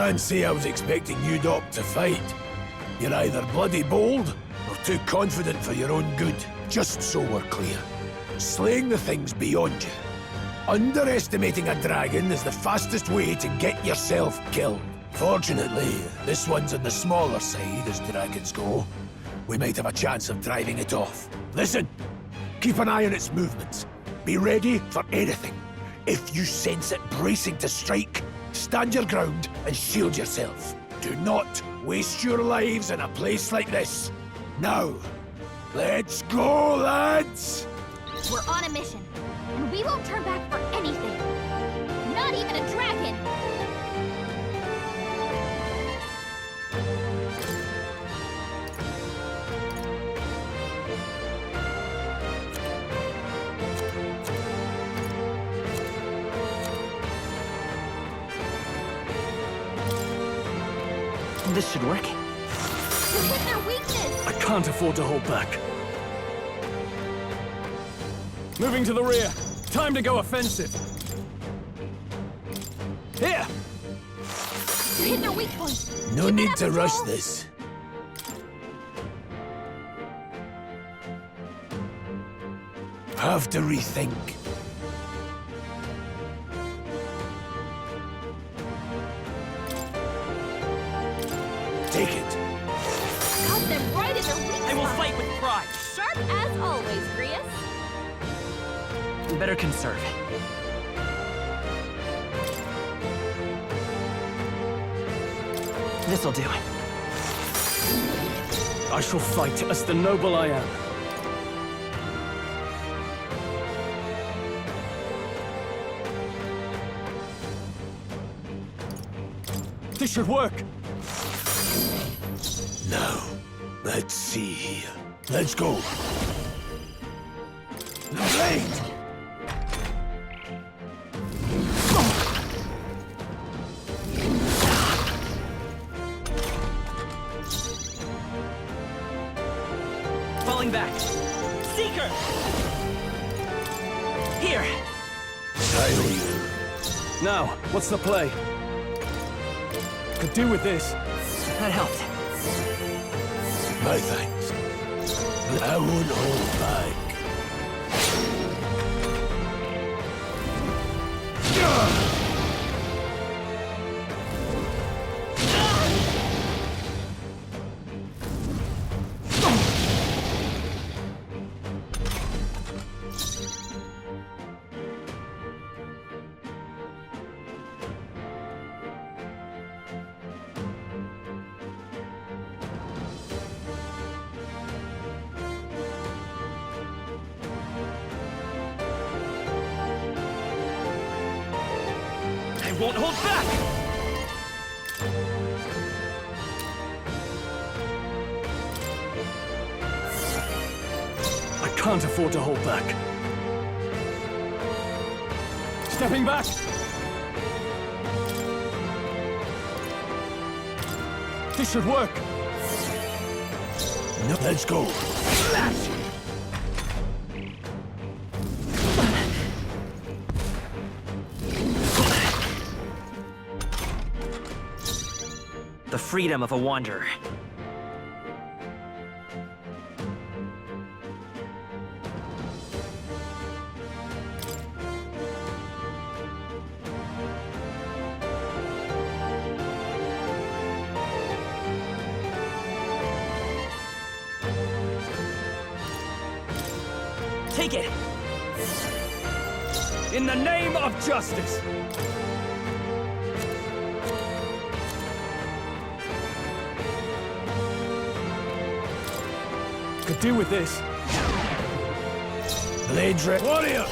Can't say I was expecting you dop to fight. You're either bloody bold, or too confident for your own good. Just so we're clear. Slaying the thing's beyond you. Underestimating a dragon is the fastest way to get yourself killed. Fortunately, this one's on the smaller side as dragons go. We might have a chance of driving it off. Listen, keep an eye on its movements. Be ready for anything. If you sense it bracing to strike, stand your ground and shield yourself. Do not waste your lives in a place like this. Now, let's go, lads! We're on a mission, and we won't turn back for anything. Not even a dragon! This should work. We're with their weakness! I can't afford to hold back. Moving to the rear. Time to go offensive. Here! You're hitting our weak point! No Keep it need up, to rush Patrol. this. Have to rethink. Take it. Cut them right in their weak I will spot. fight with pride. Sharp as always, Grius. Better conserve. This'll do. I shall fight as the noble I am. This should work. Now, let's see here. Let's go. The blade! Falling back. Seeker! Here! I owe you. Now, what's the play? Could do with this. That helped. My thanks. But I won't hold back. I won't hold back! I can't afford to hold back. Stepping back! This should work! No, let's go. Flash! The freedom of a wanderer. Take it! In the name of justice! Could do with this. Blades ready. Warrior!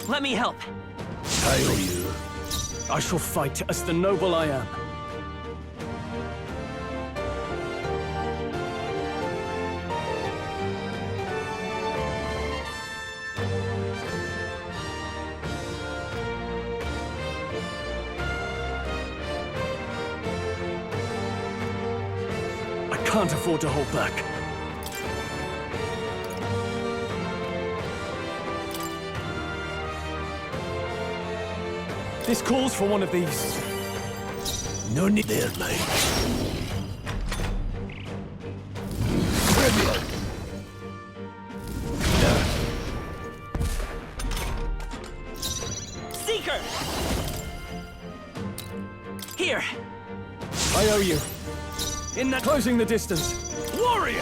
Let me help. I owe you. I shall fight as the noble I am. can't afford to hold back. This calls for one of these. No need there, mate. Trivial. Seeker! Here! I owe you. In that closing the distance. Warrior!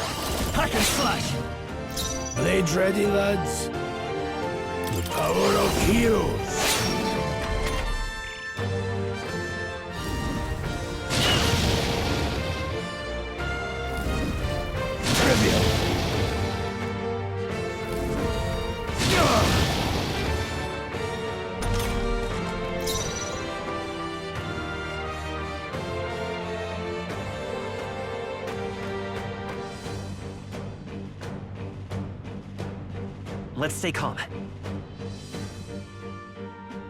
Hack and slash! Blades ready, lads. The power of heroes. Trivial. Let's stay calm.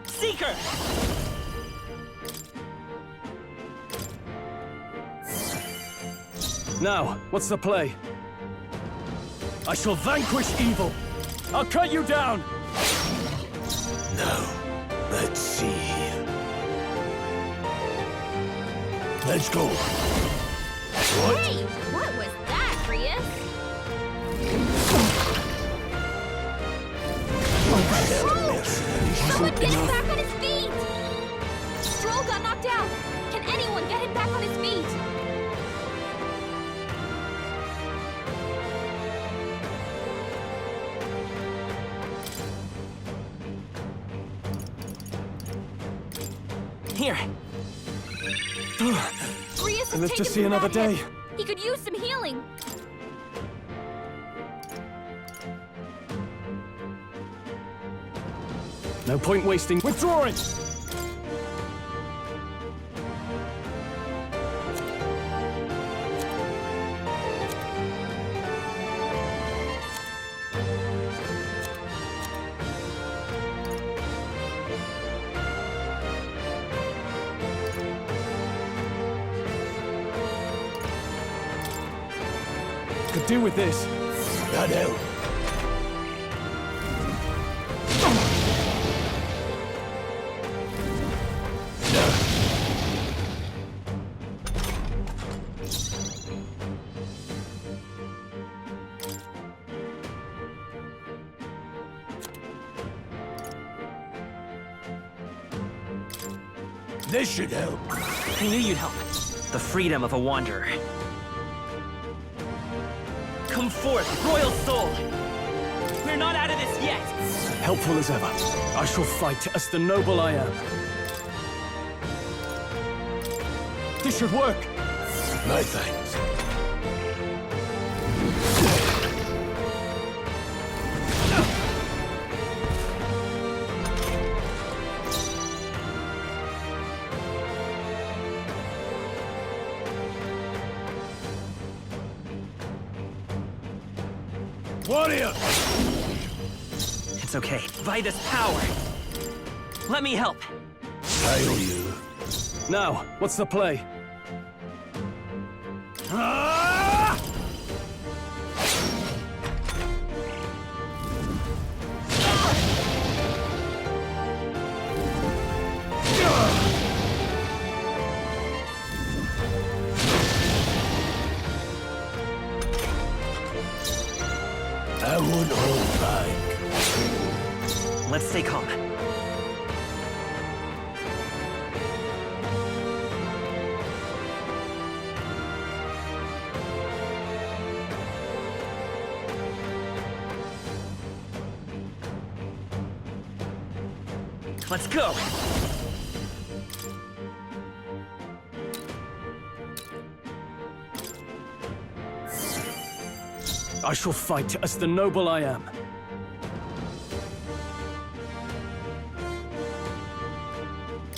Seeker! Now, what's the play? I shall vanquish evil. I'll cut you down. Now, let's see here. Let's go. What? Hey, what was that, Rias? Someone get him back on his feet! Stroll got knocked out. Can anyone get him back on his feet? Here! Rias has I live to taken see some another bad hits. day. He could use some healing. No point wasting. Withdrawing! Could do with this. That help. This should help. I knew you'd help. The freedom of a wanderer. Come forth, royal soul! We're not out of this yet! Helpful as ever. I shall fight as the noble I am. This should work. My thanks. Warrior! It's okay. By this power! Let me help! I owe you. Now, what's the play? Ah! I won't hold back. Let's stay calm. Let's go! I shall fight as the noble I am.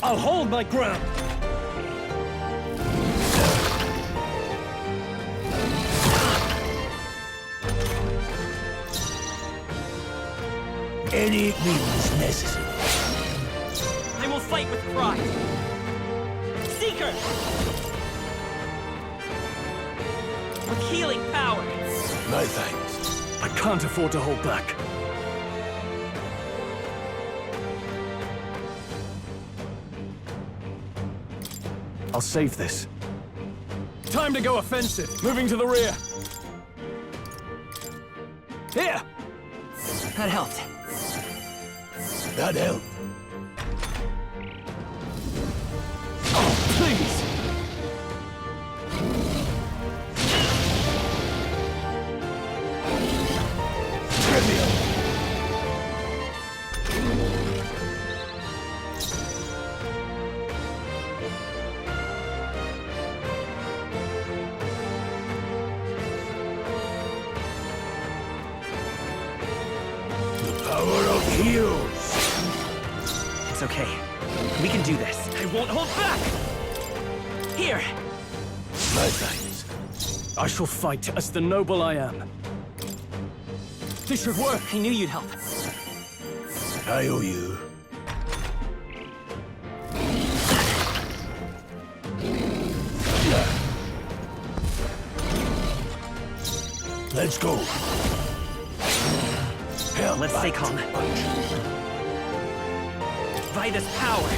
I'll hold my ground! Any means necessary. I will fight with pride! Seeker! with healing power. No thanks. I can't afford to hold back. I'll save this. Time to go offensive. Moving to the rear. Here! That helped. That helped. Oh, please! Trivial. The power of heroes. It's okay. We can do this. I won't hold back! Here! No thanks. I shall fight as the noble I am. This should work. I knew you'd help. I owe you. Let's go. Hell, Let's stay calm. Vida's power!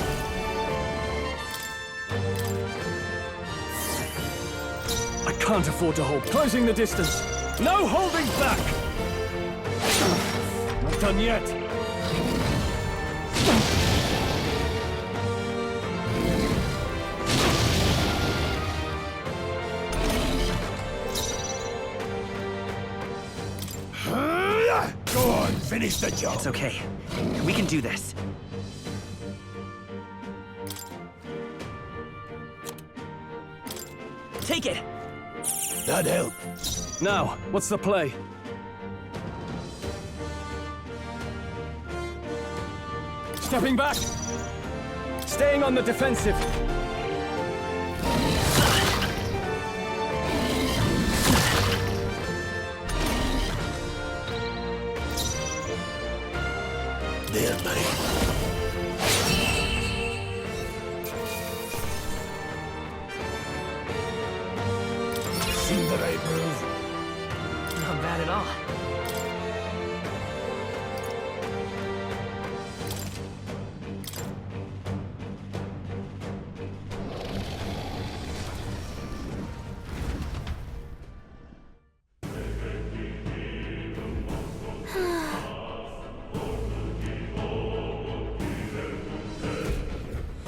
I can't afford to hold. Closing the distance. No holding back! Not done yet. Go on, finish the job. It's okay. We can do this. Take it! That helped. Now, what's the play? Stepping back! Staying on the defensive! There, mate. See the right move? Not bad at all.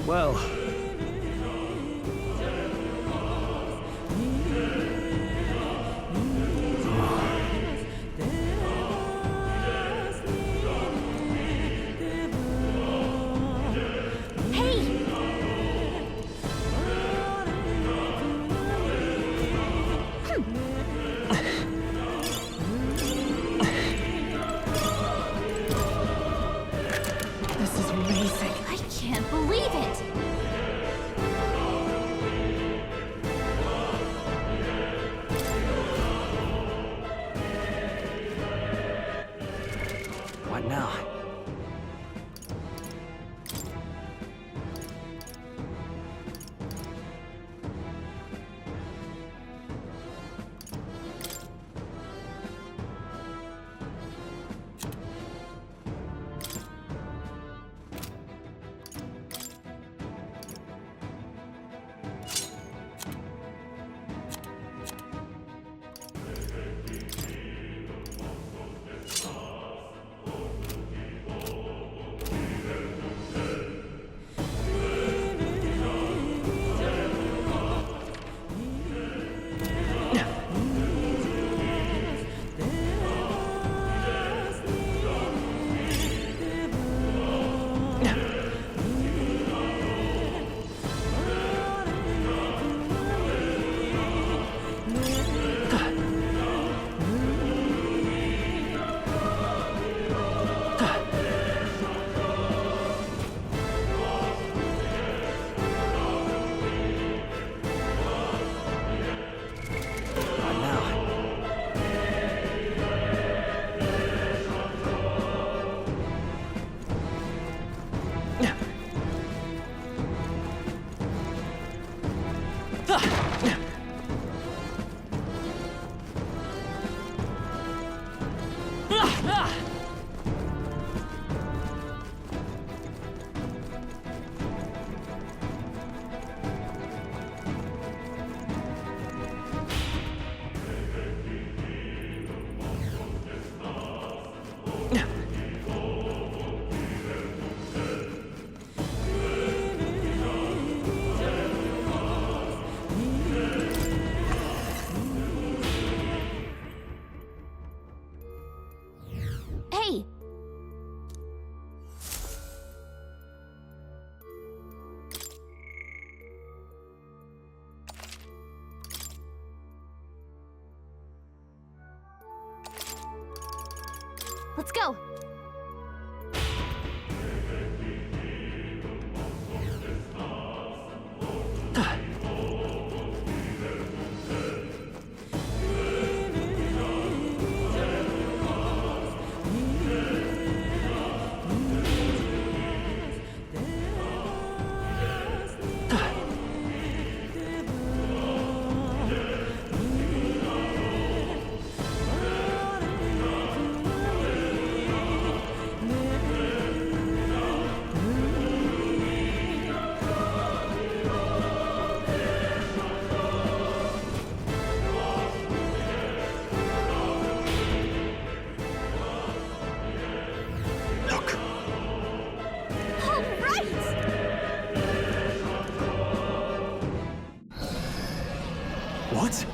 Well... This is amazing. I can't believe it. What now? Let's go. What?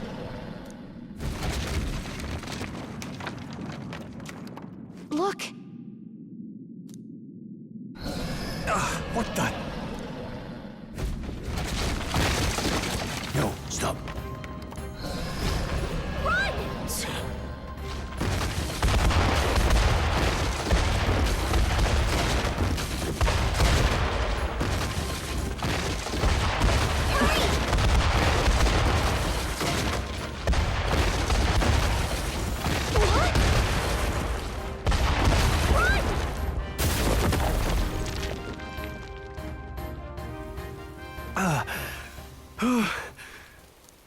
Look. What the? No, stop. Run!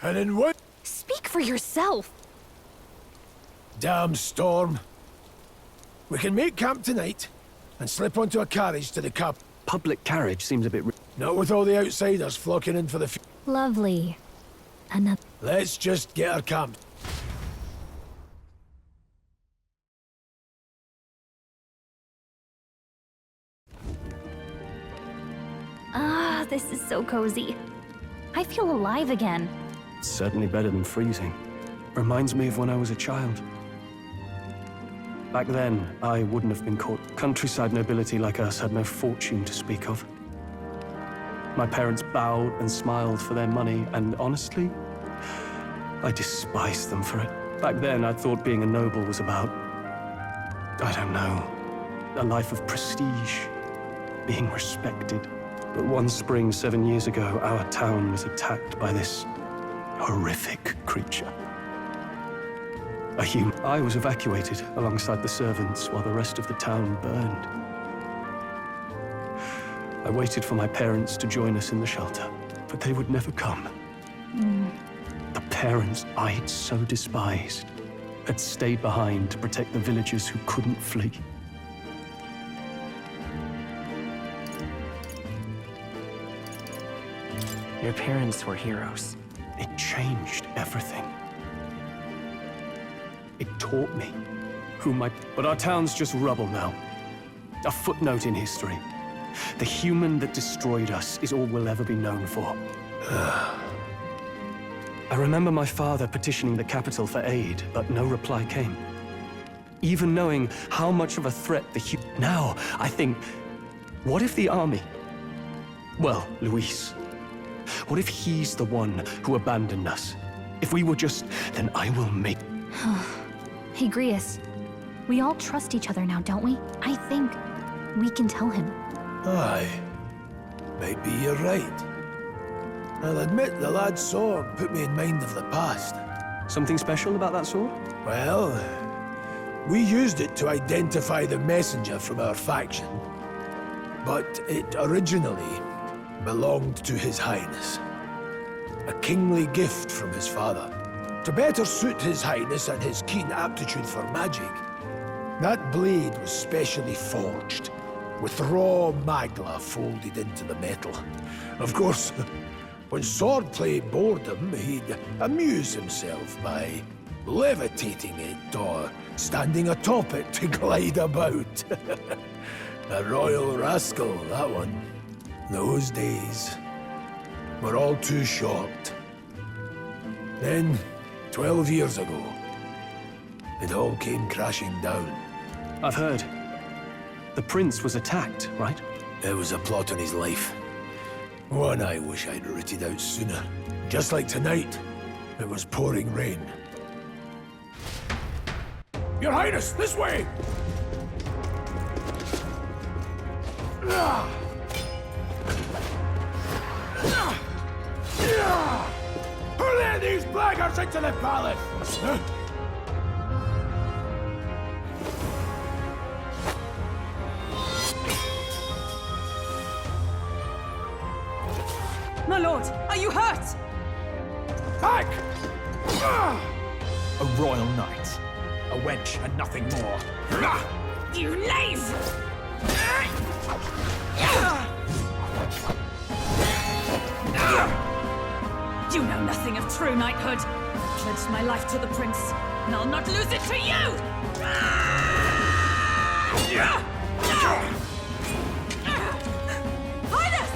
And in what Speak for yourself. damn storm? We can make camp tonight and slip onto a carriage to the cap. Public carriage seems a bit... Not with all the outsiders flocking in for the Lovely. Another. Let's just get our camp. Ah, this is so cozy. I feel alive again. Certainly better than freezing. Reminds me of when I was a child. Back then, I wouldn't have been caught. Countryside nobility like us had no fortune to speak of. My parents bowed and smiled for their money, and honestly, I despised them for it. Back then, I thought being a noble was about, I don't know, a life of prestige, being respected. But one spring 7 years ago, our town was attacked by this horrific creature. A human. I was evacuated alongside the servants while the rest of the town burned. I waited for my parents to join us in the shelter, but they would never come. The parents I'd so despised had stayed behind to protect the villagers who couldn't flee. Your parents were heroes. It changed everything. It taught me who my... But our town's just rubble now. A footnote in history. The human that destroyed us is all we'll ever be known for. I remember my father petitioning the capital for aid, but no reply came. Even knowing how much of a threat the Now, I think, what if the army... Well, Luis... What if he's the one who abandoned us? If we were just... Then I will make... Hey, Grius. We all trust each other now, don't we? I think we can tell him. Aye. Maybe you're right. I'll admit the lad's sword put me in mind of the past. Something special about that sword? Well, we used it to identify the messenger from our faction. But it originally belonged to His Highness. A kingly gift from his father. To better suit His Highness and his keen aptitude for magic, that blade was specially forged, with raw magla folded into the metal. Of course, when swordplay bored him, he'd amuse himself by levitating it or standing atop it to glide about. A royal rascal, that one. Those days were all too short. Then, 12 years ago, it all came crashing down. I've heard. The prince was attacked, right? There was a plot on his life. One I wish I'd rooted out sooner. Just like tonight, it was pouring rain. Your Highness, this way! Who let these blackguards into the palace? My lord, are you hurt? Back! A royal knight. A wench and nothing more. You knave! You know nothing of true knighthood. I pledged my life to the prince, and I'll not lose it to you! Highness!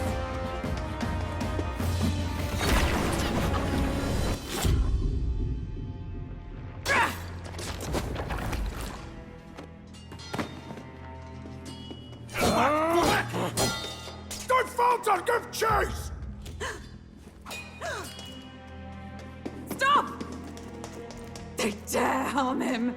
Don't falter! Give chase! Stop! They dare harm him!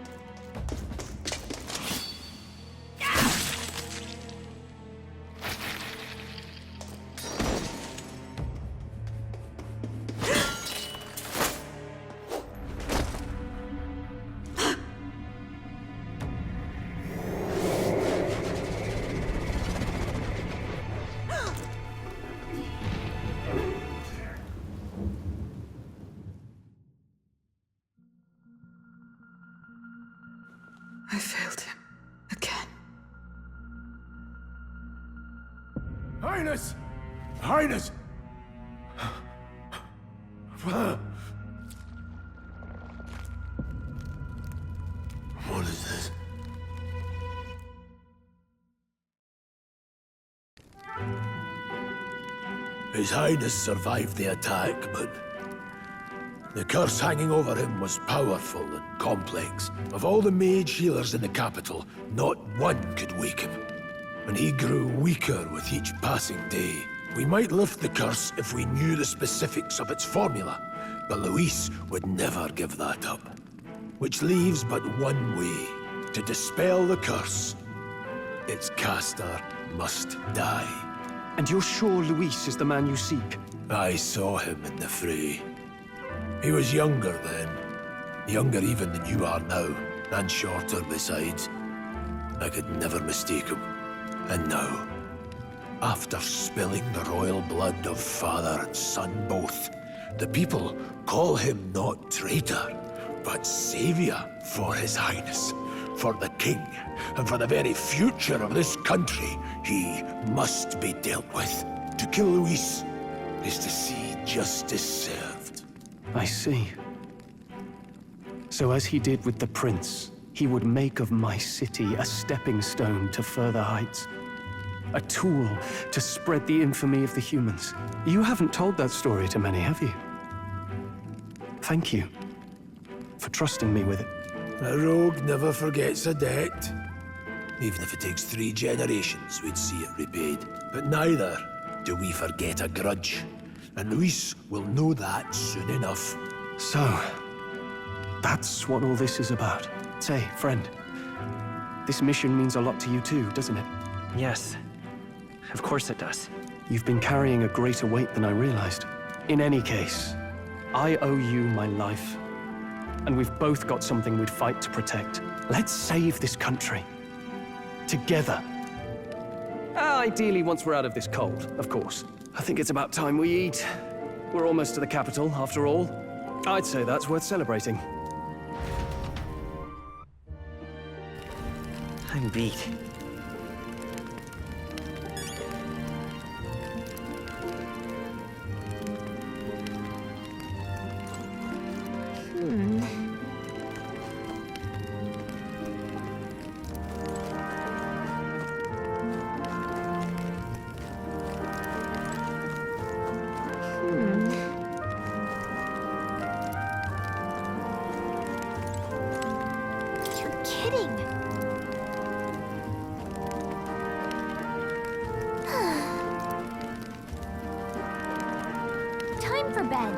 I failed him. Again. Highness! Highness! What is this? His Highness survived the attack, but the curse hanging over him was powerful and complex. Of all the mage healers in the capital, not one could wake him. And he grew weaker with each passing day. We might lift the curse if we knew the specifics of its formula, but Luis would never give that up. Which leaves but one way to dispel the curse. Its caster must die. And you're sure Luis is the man you seek? I saw him in the fray. He was younger then. Younger even than you are now, and shorter besides. I could never mistake him. And now, after spilling the royal blood of father and son both, the people call him not traitor, but savior for his highness. For the king, and for the very future of this country, he must be dealt with. To kill Luis is to see justice served. I see. So as he did with the prince, he would make of my city a stepping stone to further heights. A tool to spread the infamy of the humans. You haven't told that story to many, have you? Thank you for trusting me with it. A rogue never forgets a debt. Even if it takes 3 generations, we'd see it repaid. But neither do we forget a grudge. And Luis will know that soon enough. So, that's what all this is about. Say, friend, this mission means a lot to you too, doesn't it? Yes. Of course it does. You've been carrying a greater weight than I realized. In any case, I owe you my life. And we've both got something we'd fight to protect. Let's save this country. Together. Ideally, once we're out of this cold, of course. I think it's about time we eat. We're almost to the capital, after all. I'd say that's worth celebrating. I'm beat. You're kidding. Time for bed.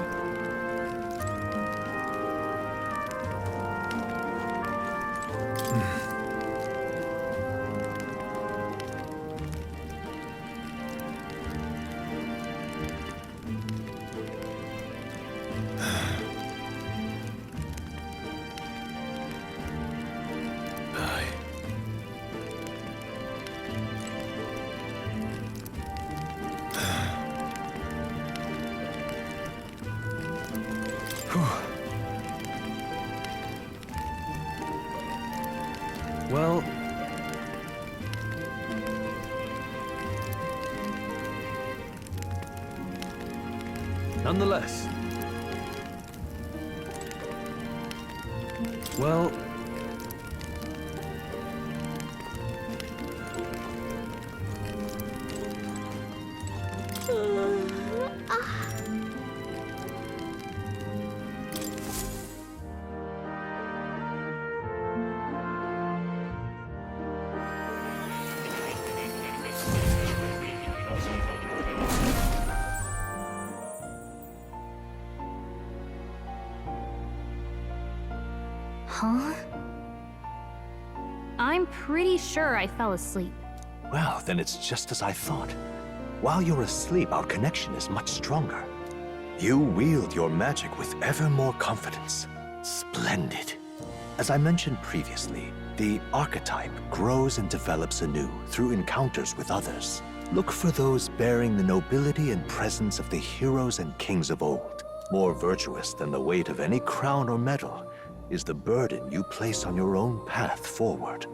Nonetheless. Well... Huh? I'm pretty sure I fell asleep. Well, then it's just as I thought. While you're asleep, our connection is much stronger. You wield your magic with ever more confidence. Splendid. As I mentioned previously, the archetype grows and develops anew through encounters with others. Look for those bearing the nobility and presence of the heroes and kings of old. More virtuous than the weight of any crown or medal is the burden you place on your own path forward.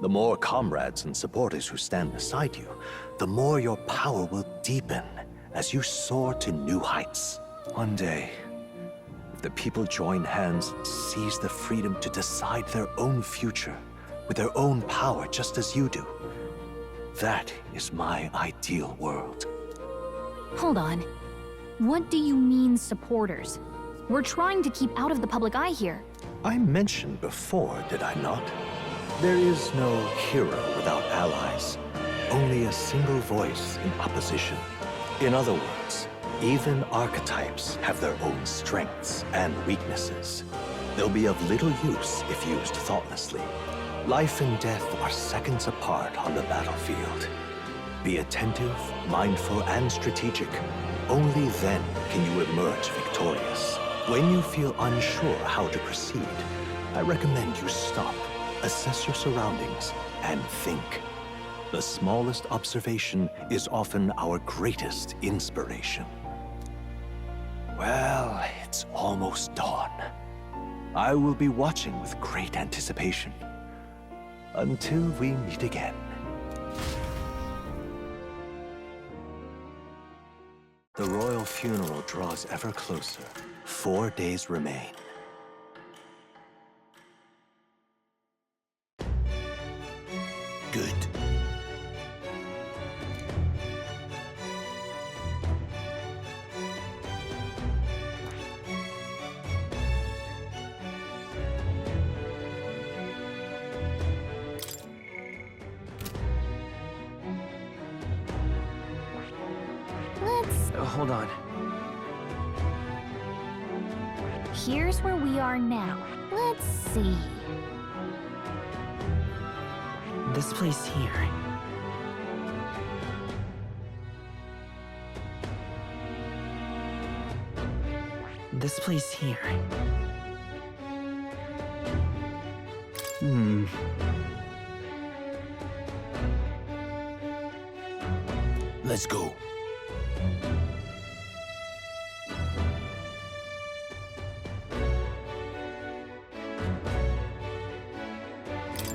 The more comrades and supporters who stand beside you, the more your power will deepen as you soar to new heights. One day, if the people join hands and seize the freedom to decide their own future with their own power just as you do, that is my ideal world. Hold on. What do you mean, supporters? We're trying to keep out of the public eye here. I mentioned before, did I not? There is no hero without allies, only a single voice in opposition. In other words, even archetypes have their own strengths and weaknesses. They'll be of little use if used thoughtlessly. Life and death are seconds apart on the battlefield. Be attentive, mindful, and strategic. Only then can you emerge victorious. When you feel unsure how to proceed, I recommend you stop, assess your surroundings, and think. The smallest observation is often our greatest inspiration. Well, it's almost dawn. I will be watching with great anticipation. Until we meet again. The royal funeral draws ever closer. 4 days remain. Good. Hold on. Here's where we are now. Let's see. This place here. This place here. Let's go.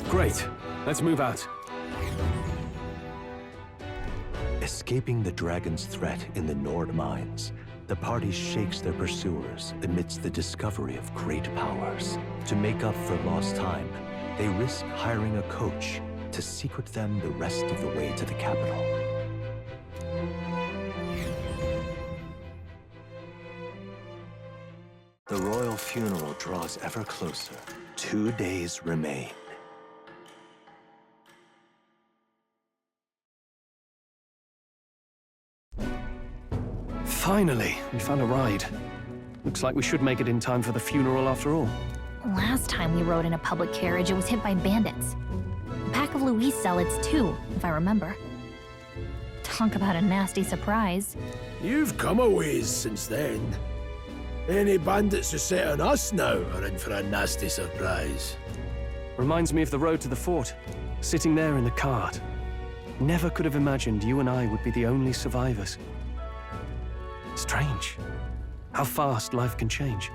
Great. Let's move out. Escaping the dragon's threat in the Nord mines, the party shakes their pursuers amidst the discovery of great powers. To make up for lost time, they risk hiring a coach to secret them the rest of the way to the capital. The royal funeral draws ever closer. 2 days remain. Finally, we found a ride. Looks like we should make it in time for the funeral after all. Last time we rode in a public carriage, it was hit by bandits. A pack of Louis zealots, too, if I remember. Talk about a nasty surprise. You've come a ways since then. Any bandits who set on us now are in for a nasty surprise. Reminds me of the road to the fort, sitting there in the cart. Never could have imagined you and I would be the only survivors. Strange. How fast life can change.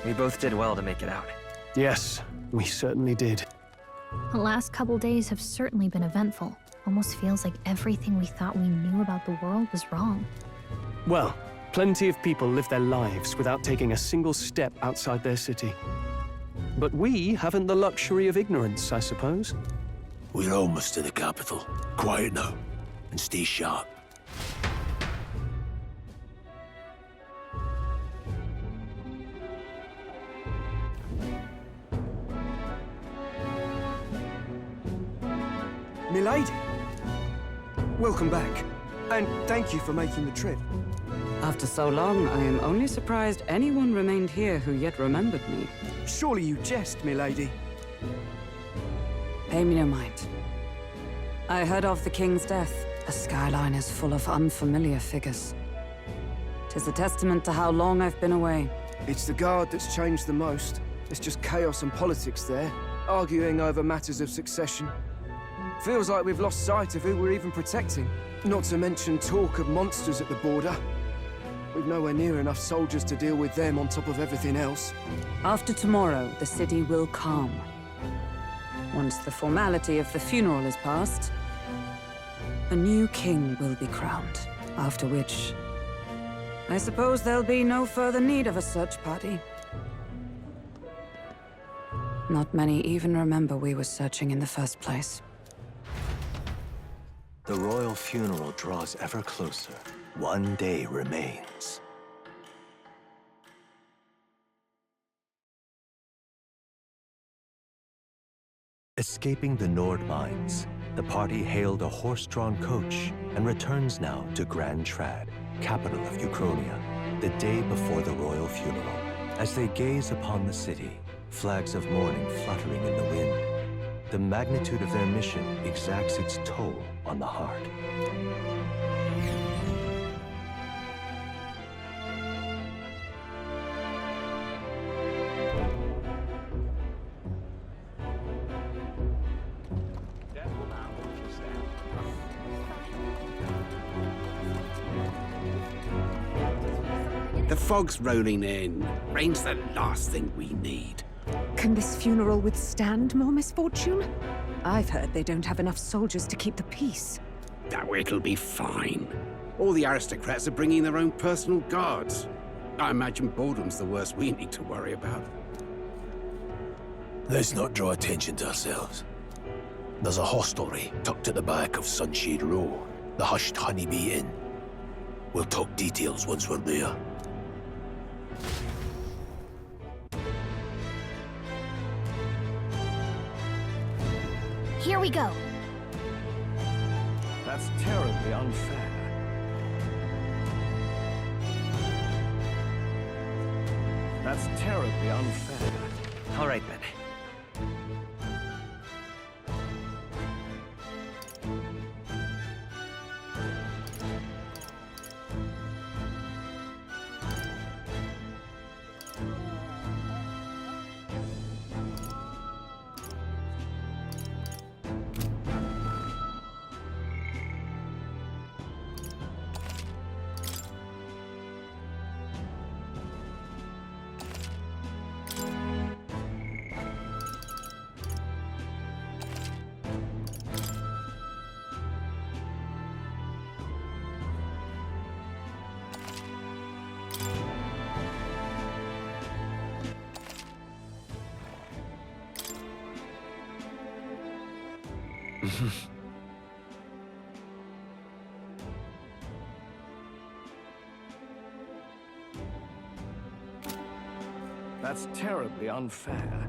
We both did well to make it out. Yes, we certainly did. The last couple days have certainly been eventful. Almost feels like everything we thought we knew about the world was wrong. Well, plenty of people live their lives without taking a single step outside their city. But we haven't the luxury of ignorance, I suppose. We're almost to the capital. Quiet now, and stay sharp. Milady! Welcome back, and thank you for making the trip. After so long, I am only surprised anyone remained here who yet remembered me. Surely you jest, milady. Pay me no mind. I heard of the king's death. The skyline is full of unfamiliar figures. 'Tis a testament to how long I've been away. It's the guard that's changed the most. It's just chaos and politics there, arguing over matters of succession. Feels like we've lost sight of who we're even protecting. Not to mention talk of monsters at the border. We've nowhere near enough soldiers to deal with them on top of everything else. After tomorrow, the city will calm. Once the formality of the funeral is past, a new king will be crowned. After which, I suppose there'll be no further need of a search party. Not many even remember we were searching in the first place. The royal funeral draws ever closer. One day remains. Escaping the Nord mines, the party hailed a horse-drawn coach and returns now to Grand Trad, capital of Uchronia, the day before the royal funeral. As they gaze upon the city, flags of mourning fluttering in the wind, the magnitude of their mission exacts its toll on the heart. The fog's rolling in. Rain's the last thing we need. Can this funeral withstand more misfortune? I've heard they don't have enough soldiers to keep the peace. Oh, it'll be fine. All the aristocrats are bringing their own personal guards. I imagine boredom's the worst we need to worry about. Let's not draw attention to ourselves. There's a hostelry tucked at the back of Sunshade Row, the Hushed Honeybee Inn. We'll talk details once we're there. Here we go. That's terribly unfair. That's terribly unfair. All right, then. That's terribly unfair.